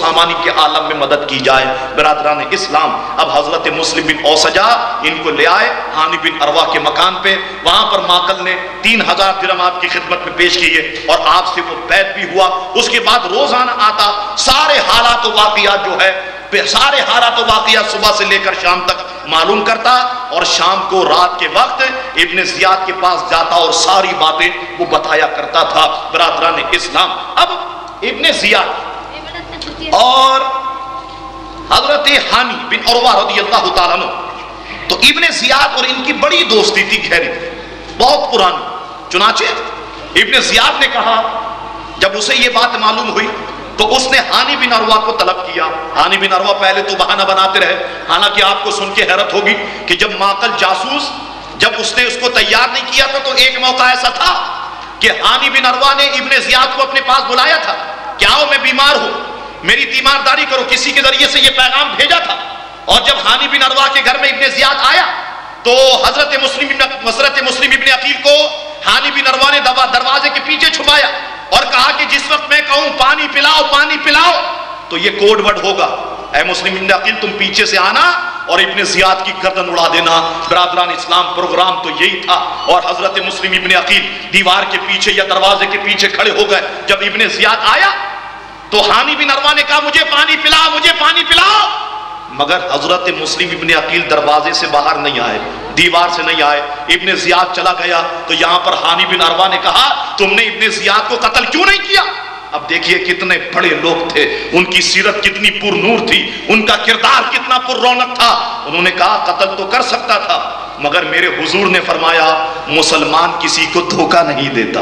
سامانی کے عالم میں مدد کی جائے۔ برادران اسلام، اب حضرت مسلم بن اوسجا ان کو لے آئے ہانی بن عروہ کے مکان پہ، وہاں پر ماقل نے 3000 درہم آپ کی خدمت میں پیش کیے اور آپ سے وہ بیعت بھی ہوا۔ اس کے بعد روزانہ آتا، سارے حالات و واقعات جو ہے سارے حالات و واقعات صبح سے لے کر شام تک معلوم کرتا، اور شام کو رات کے وقت ابن زیاد کے پاس جاتا اور ساری باتیں وہ بتایا کرتا تھا۔ برادران اسلام، اب ابن زیاد اور حضرت ہانی بن عروہ رضی اللہ تعالیٰ عنہ، تو ابن زیاد اور ان کی بڑی دوستی تھی، گہری تھی، بہت پرانی۔ چنانچہ ابن زیاد نے کہا، جب اسے یہ بات معلوم ہوئی تو اس نے ہانی بن عروہ کو طلب کیا۔ ہانی بن عروہ پہلے تو بہانہ بناتے رہے، حالانکہ آپ کو سن کے حیرت ہوگی کہ جب ماقل جاسوس جب اس نے اس کو تیار نہیں کیا تھا تو ایک موقع ایسا تھا کہ ہانی بن عروہ نے ابن زیاد کو اپنے پاس بلایا تھا کہ آؤ میں بیمار ہوں، میری تیمارداری کرو، کسی کے ذریعے سے یہ پیغام بھیجا تھا۔ اور جب ہانی بن عروہ کے گھر میں ابن زیاد آیا تو حضرت مسلم ابن عقیل کو ہانی بن عروہ نے دروازے کے پیچھے چھپایا اور کہا کہ جس وقت میں کہوں پانی پلاؤ پانی پلاؤ تو یہ کوڈ ورڈ ہوگا، اے مسلم ابن عقیل تم پیچھے سے آنا اور ابن زیاد کی گردن اڑا دینا۔ برادران اسلام، پروگرام تو یہی تھا، اور حضرت مسلم ابن عقیل دیوار کے پیچھے یا دروازے کے پیچھے کھڑے ہو گئے۔ جب ابن زیاد آیا تو ہانی بن عروہ نے کہا مجھے پانی پلاؤ مجھے پانی پلاؤ، مگر حضرت مسلم ابن عقیل دروازے سے باہر نہیں آئے، دیوار سے نہیں آئے۔ ابن زیاد چلا گیا تو یہاں پر ہانی بن عروہ نے کہا تم نے ابن زیاد کو قتل کیوں نہیں کیا؟ اب دیکھیے کتنے بڑے لوگ تھے، ان کی سیرت کتنی پر نور تھی، ان کا کردار کتنا پر رونق تھا۔ انہوں نے کہا قتل تو کر سکتا تھا، مگر میرے حضور نے فرمایا مسلمان کسی کو دھوکہ نہیں دیتا،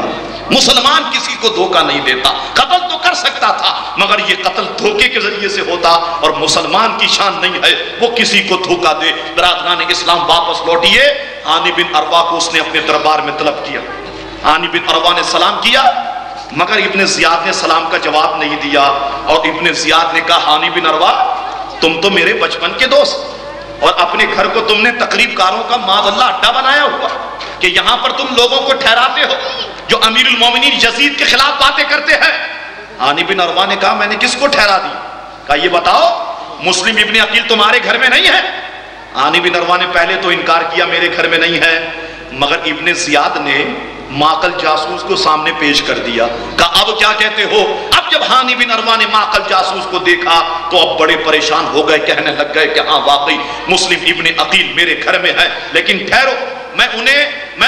مسلمان کسی کو دھوکہ نہیں دیتا۔ قتل تو کر سکتا تھا مگر یہ قتل دھوکے کے ذریعے سے ہوتا، اور مسلمان کی شان نہیں ہے وہ کسی کو دھوکہ دے۔ برادران اسلام، واپس لوٹیے۔ ہانی بن عروہ کو اس نے اپنے دربار میں طلب کیا۔ ہانی بن عروہ نے سلام کیا مگر ابن زیاد نے سلام کا جواب نہیں دیا، اور ابن زیاد نے کہا ہانی بن عروہ تم تو میرے بچپن کے دوست، اور اپنے گھر کو تم نے تقریب کاروں کا معاذ اللہ اڈا بنایا ہوا کہ یہاں پر تم لوگوں کو ٹھہراتے ہو جو امیر المومنین یزید کے خلاف باتیں کرتے ہیں۔ ہانی بن عروہ نے کہا میں نے کس کو ٹھہرا دی؟ کہا یہ بتاؤ مسلم ابن عقیل تمہارے گھر میں نہیں ہے؟ ہانی بن عروہ نے پہلے تو انکار کیا میرے گھر میں نہیں ہے، مگر ابن زیاد نے ماقل جاسوس کو سامنے پیش کر دیا۔ کہا اب کیا کہتے ہو؟ اب جب ہانی بن عروہ نے ماقل جاسوس کو دیکھا تو اب بڑے پریشان ہو گئے، کہنے لگ گئے کہ ہاں واقعی مسلم ابن عقیل میرے گھر میں ہے، لیکن ٹھہرو میں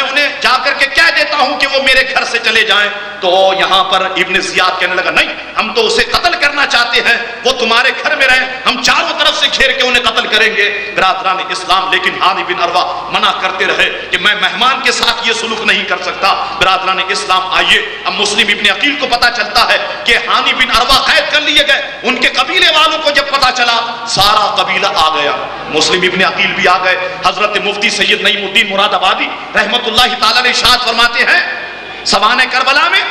انہیں جا کر کے کہہ دیتا ہوں کہ وہ میرے گھر سے چلے جائیں۔ تو یہاں پر ابن زیاد کہنے لگا نہیں ہم تو اسے قتل کرنا چاہتے ہیں، وہ تمہارے گھر میں رہیں، ہم چاروں طرف سے گھیر کے انہیں قتل کریں گے۔ برادران اسلام، لیکن ہانی بن عروہ منع کرتے رہے کہ میں مہمان کے ساتھ یہ سلوک نہیں کر سکتا۔ برادران اسلام آئیے، اب مسلم ابن عقیل کو پتا چلتا ہے کہ ہانی بن عروہ قید کر لیے گئے۔ ان کے قبیلے والوں کو جب پتا چلا سارا قبیلہ آ گیا، مسلم ابن عقیل بھی آ گئے۔ حضرت مفتی سید نعیم الدین مراد آبادی رحمت اللہ تعالیٰ نے ارشاد فرماتے ہیں سوانح کربلا میں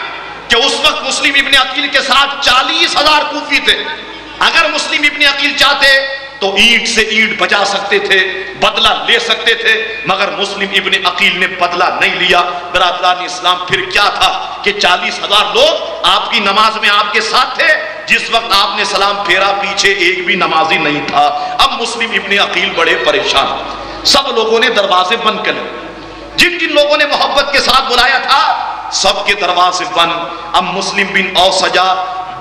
کہ اس وقت مسلم ابن عقیل کے ساتھ 40,000 کوفی تھے۔ اگر مسلم ابن عقیل چاہتے تو اینٹ سے اینٹ بجا سکتے تھے، بدلہ لے سکتے تھے، مگر مسلم ابن عقیل نے بدلہ نہیں لیا۔ برادران اسلام، پھر کیا تھا کہ 40,000 لوگ آپ کی نماز میں آپ کے ساتھ تھے، جس وقت آپ نے سلام پھیرا پیچھے ایک بھی نمازی نہیں تھا۔ اب مسلم ابن عقیل بڑے پریشان، سب لوگوں نے دروازے بند کر لیے، جن جن لوگوں نے محبت کے ساتھ بلایا تھا سب کے دروازے بند۔ اب مسلم بن اوسجا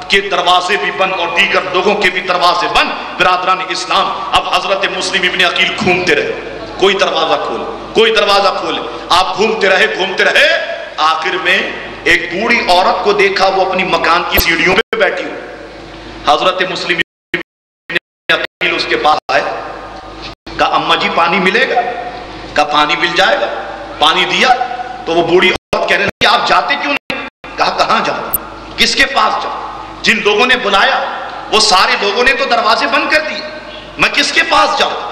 کے دروازے بھی بند اور دیگر لوگوں کے بھی دروازے بند۔ برادران اسلام، اب حضرت مسلم ابن عقیل گھومتے رہے، کوئی دروازہ کھولے کوئی دروازہ کھولے، آپ گھومتے رہے، آخر میں ایک بوڑھی عورت کو دیکھا، وہ اپنی مکان کی سیڑھیوں پہ بیٹھی ہوئی۔ حضرت مسلم ابن عقیل اس کے پاس آئے، کہا اماں جی پانی ملے گا؟ کہا پانی مل جائے گا۔ پانی دیا تو وہ بوڑھی عورت کہنے لگی آپ جاتے کیوں نہیں؟ کہا کہاں جاؤں، کس کے پاس جاؤں؟ جن لوگوں نے بلایا وہ سارے لوگوں نے تو دروازے بند کر دیے، میں کس کے پاس جاؤں؟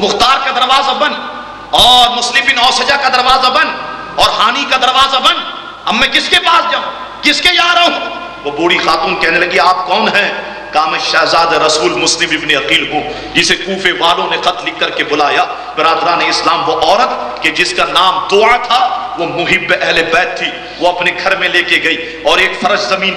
مختار کا دروازہ بند اور مسلم بن اوسجا کا دروازہ بند اور ہانی کا دروازہ بند، اب میں کس کے پاس جاؤں، کس کے جا رہا ہوں؟ وہ بوڑھی خاتون کہنے لگی آپ کون ہیں؟ کہا میں شہزادہ رسول مسلم ابن عقیل ہوں، جسے کوفے والوں نے خط لکھ کر کے بلایا۔ برادران اسلام وہ عورت کہ جس کا نام دعا تھا، وہ محب اہل بیت تھی، وہ اپنے گھر میں لے کے گئی اور ایک فرش زمین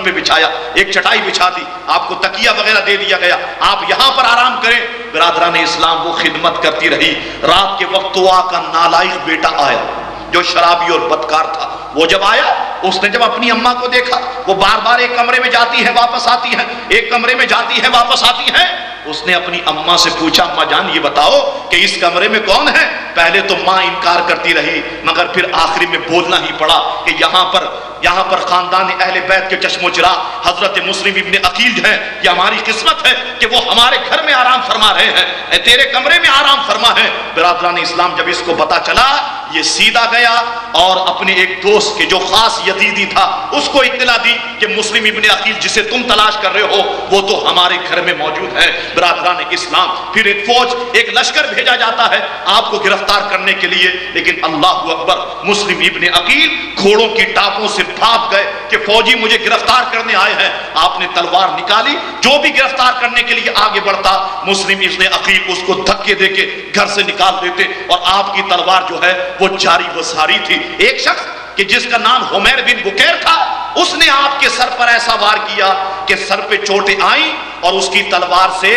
پہ بچھایا، ایک چٹائی بچھا دی، آپ کو تکیہ وغیرہ دے دیا گیا، آپ یہاں پر آرام کریں۔ برادران اسلام وہ خدمت کرتی رہی۔ رات کے وقت دعا کا نالائق بیٹا آیا جو شرابی اور بدکار تھا۔ وہ جب آیا، اس نے جب اپنی اماں کو دیکھا، وہ بار بار ایک کمرے میں جاتی ہے واپس آتی ہے، ایک کمرے میں جاتی ہے واپس آتی ہے، اس نے اپنی اماں سے پوچھا، اماں جان یہ بتاؤ کہ اس کمرے میں کون ہے؟ پہلے تو ماں انکار کرتی رہی، مگر پھر آخری میں بولنا ہی پڑا کہ یہاں پر خاندان اہل بیت کے چشم و چراغ حضرت مسلم ابن عقیل جو ہیں، یہ ہماری قسمت ہے کہ وہ ہمارے گھر میں آرام فرما رہے ہیں، اے تیرے کمرے میں آرام فرما ہے۔ برادران اسلام جب اس کو پتا چلا، یہ سیدھا گیا اور اپنے ایک دوست کے جو خاص یزیدی تھا اس کو اطلاع دی کہ مسلم ابن عقیل جسے تم تلاش کر رہے ہو وہ تو ہمارے گھر میں موجود ہے۔ برادران اسلام پھر ایک فوج، ایک لشکر بھیجا جاتا ہے آپ کو گرفتار کرنے کے لیے، لیکن اللہ اکبر، مسلم ابن عقیل گھوڑوں کی ٹاپوں سے بھاگ گئے کہ فوجی مجھے گرفتار کرنے آئے ہیں۔ آپ نے تلوار نکالی، جو بھی گرفتار کرنے کے لیے آگے بڑھتا مسلم ابن عقیل اس کو دھکے دے کے گھر سے نکال دیتے، اور آپ کی تلوار جو ہے وہ جاری و ساری تھی۔ ایک شخص کہ جس کا نام حمیر بن بکیر تھا، اس نے آپ کے سر پر ایسا وار کیا کہ سر پہ چوٹیں آئیں اور اس کی تلوار سے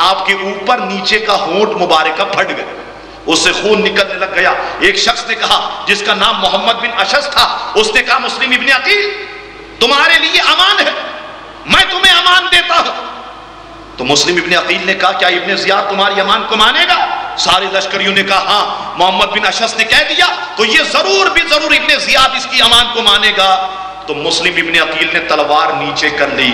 آپ کے اوپر نیچے کا ہونٹ مبارکہ پھٹ گیا، اس سے خون نکلنے لگ گیا۔ ایک شخص نے کہا جس کا نام محمد بن اشعث تھا، اس نے کہا مسلم ابن عقیل تمہارے لیے امان ہے، میں تمہیں امان دیتا ہوں۔ تو مسلم ابن عقیل نے کہا کیا ابن زیاد تمہاری امان کو مانے گا؟ سارے لشکریوں نے کہا ہاں۔ محمد بن اشعث نے کہہ دیا تو یہ ضرور ابن زیاد اس کی امان کو مانے گا۔ تو مسلم ابن عقیل نے تلوار نیچے کر لی،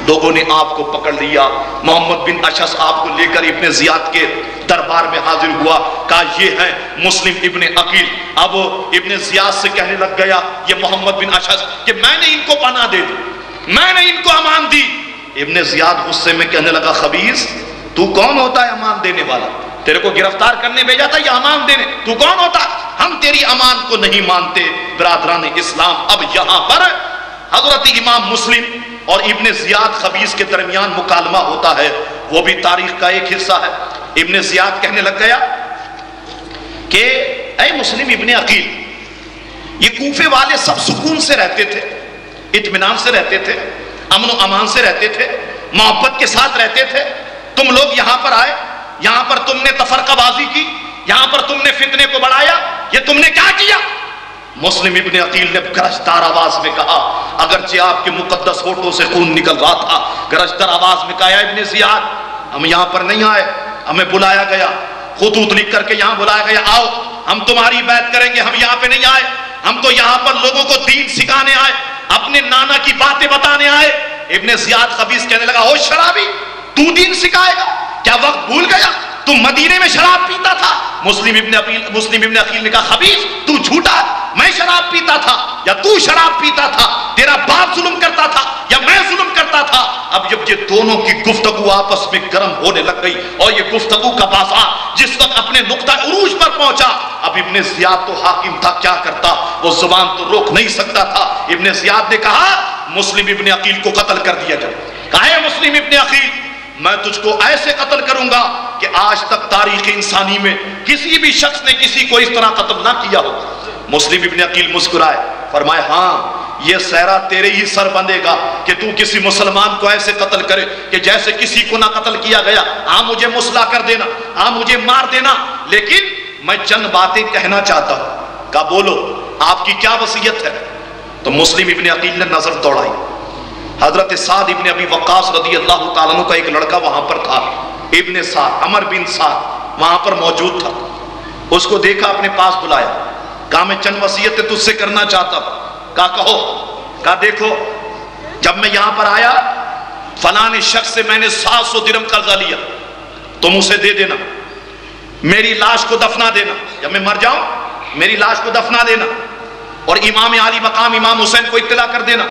لوگوں نے آپ کو پکڑ لیا۔ محمد بن اشعث آپ کو لے کر ابن زیاد کے دربار میں حاضر ہوا، کہا یہ ہے مسلم ابن عقیل۔ اب ابن زیاد سے کہنے لگ گیا یہ محمد بن اشعث کہ میں نے ان کو پناہ دے دی، میں نے ان کو امان دی۔ ابن زیاد غصے میں کہنے لگا خبیث تو کون ہوتا ہے امان دینے والا؟ تیرے کو گرفتار کرنے بھیجا تھا یا امان دینے؟ تو کون ہوتا؟ ہم تیری امان کو نہیں مانتے۔ برادران اسلام اب یہاں پر حضرت امام مسلم اور ابن زیاد خبیث کے درمیان مکالمہ ہوتا ہے، وہ بھی تاریخ کا ایک حصہ ہے۔ ابن زیاد کہنے لگ گیا کہ اے مسلم ابن عقیل، یہ کوفے والے سب سکون سے رہتے تھے، اطمینان سے رہتے تھے، امن و امان سے رہتے تھے، محبت کے ساتھ رہتے تھے، تم لوگ یہاں پر آئے، یہاں پر تم نے تفرقہ بازی کی، یہاں پر تم نے فتنے کو بڑھایا، یہ تم نے کیا کیا؟ مسلم ابن عقیل نے گرجدار آواز میں کہا، اگرچہ آپ کے مقدس ہونٹوں سے خون نکل رہا تھا، گرجدار آواز میں کہا ابن زیاد ہم یہاں پر نہیں آئے، ہمیں بلایا گیا، خطوط لکھ کر کے یہاں بلایا گیا، آؤ ہم تمہاری بیعت کریں گے، ہم یہاں پہ نہیں آئے، ہم تو یہاں پر لوگوں کو دین سکھانے آئے، اپنے نانا کی باتیں بتانے آئے۔ ابن زیاد خبیث کہنے لگا او شرابی تو دین سکھائے گا؟ کیا وقت بھول گیا تو مدینے میں شراب پیتا تھا؟ مسلم ابن عقیل نے کہا خبیث تو جھوٹا، میں شراب پیتا تھا یا تو شراب پیتا تھا؟ تیرا باپ ظلم کرتا تھا یا میں ظلم کرتا تھا؟ اب جب یہ دونوں کی گفتگو آپس میں گرم ہونے لگ گئی اور یہ گفتگو کا بازار جس وقت اپنے نقطہ عروج پر پہنچا، اب ابن زیاد تو حاکم تھا، کیا کرتا؟ وہ زبان تو روک نہیں سکتا تھا۔ ابن زیاد نے کہا مسلم ابن عقیل کو قتل کر دیا جائے۔ کہا ہے مسلم ابن عقیل میں تجھ کو ایسے قتل کروں گا کہ آج تک تاریخ انسانی میں کسی بھی شخص نے کسی کو اس طرح قتل نہ کیا ہو۔ مسلم ابن عقیل مسکرائے، فرمائے ہاں یہ سہرا تیرے ہی سر بندھے گا کہ تو کسی مسلمان کو ایسے قتل کرے کہ جیسے کسی کو نہ قتل کیا گیا۔ ہاں مجھے مسلح کر دینا، ہاں مجھے مار دینا، لیکن میں چند باتیں کہنا چاہتا ہوں۔ کہا بولو آپ کی کیا وصیت ہے؟ تو مسلم ابن عقیل نے نظر دوڑائی، حضرت سعد ابن ابی وقاص رضی اللہ تعالیٰ عنہ کا ایک لڑکا وہاں پر تھا، ابن سعد، عمر بن سعد وہاں پر موجود تھا۔ اس کو دیکھا، اپنے پاس بلایا، کہا میں چند وصیتیں تجھ سے کرنا چاہتا ہوں۔ کہا کہو۔ کہا دیکھو جب میں یہاں پر آیا فلاں شخص سے میں نے 700 درہم قرضہ لیا، تم اسے دے دینا، میری لاش کو دفنا دینا، جب میں مر جاؤں میری لاش کو دفنا دینا، اور امام عالی مقام امام حسین کو اطلاع کر دینا